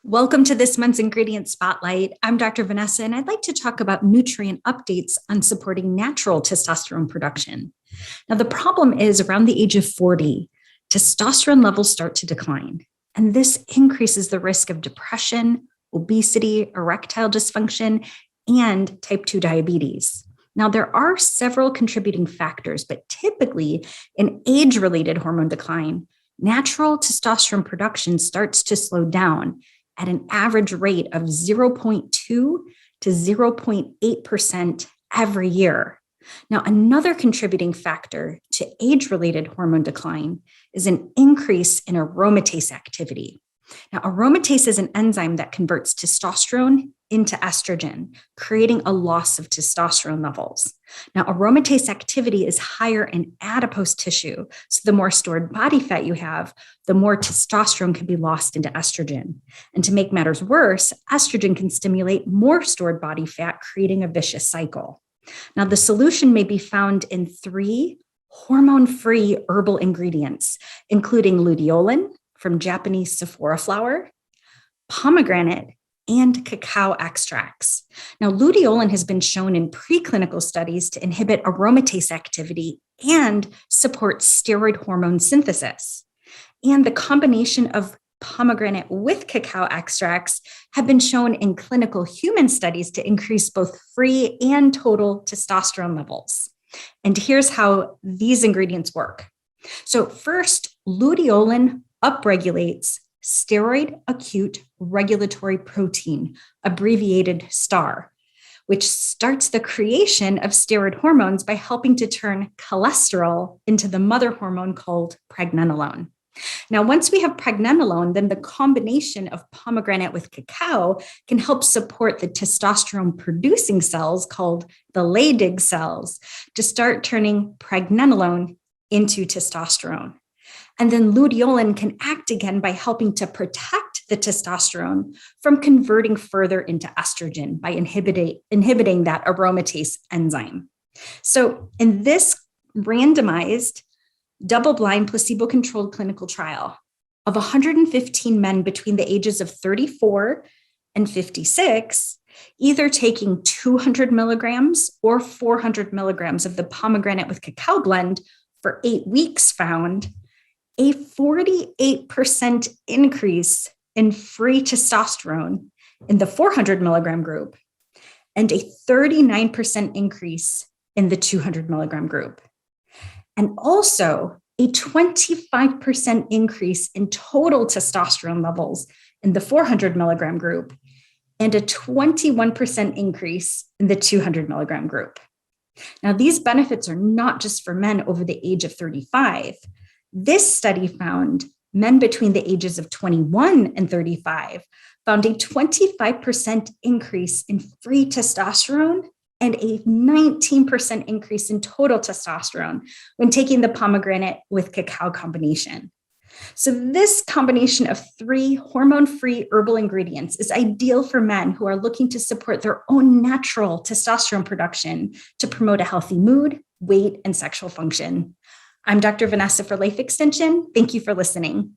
Welcome to this month's Ingredient Spotlight. I'm Dr. Vanessa, and I'd like to talk about nutrient updates on supporting natural testosterone production. Now, the problem is around the age of 40, testosterone levels start to decline, and this increases the risk of depression, obesity, erectile dysfunction, and type 2 diabetes. Now, there are several contributing factors, but typically in age-related hormone decline, natural testosterone production starts to slow down at an average rate of 0.2 to 0.8% every year. Now, another contributing factor to age-related hormone decline is an increase in aromatase activity. Now, aromatase is an enzyme that converts testosterone into estrogen, creating a loss of testosterone levels. Now, aromatase activity is higher in adipose tissue. So the more stored body fat you have, the more testosterone can be lost into estrogen. And to make matters worse, estrogen can stimulate more stored body fat, creating a vicious cycle. Now, the solution may be found in 3 hormone-free herbal ingredients, including luteolin from Japanese safflower flower, pomegranate, and cacao extracts. Now, luteolin has been shown in preclinical studies to inhibit aromatase activity and support steroid hormone synthesis. And the combination of pomegranate with cacao extracts have been shown in clinical human studies to increase both free and total testosterone levels. And here's how these ingredients work. So first, luteolin upregulates steroid acute regulatory protein, abbreviated STAR, which starts the creation of steroid hormones by helping to turn cholesterol into the mother hormone called pregnenolone. Now, once we have pregnenolone, then the combination of pomegranate with cacao can help support the testosterone producing cells called the Leydig cells to start turning pregnenolone into testosterone. And then luteolin can act again by helping to protect the testosterone from converting further into estrogen by inhibiting that aromatase enzyme. So in this randomized, double-blind, placebo-controlled clinical trial of 115 men between the ages of 34 and 56, either taking 200 milligrams or 400 milligrams of the pomegranate with cacao blend for 8 weeks, found a 48% increase in free testosterone in the 400 milligram group and a 39% increase in the 200 milligram group. And also a 25% increase in total testosterone levels in the 400 milligram group and a 21% increase in the 200 milligram group. Now, these benefits are not just for men over the age of 35. This study found men between the ages of 21 and 35 found a 25% increase in free testosterone and a 19% increase in total testosterone when taking the pomegranate with cacao combination. So this combination of 3 hormone-free herbal ingredients is ideal for men who are looking to support their own natural testosterone production to promote a healthy mood, weight, and sexual function. I'm Dr. Vanessa for Life Extension. Thank you for listening.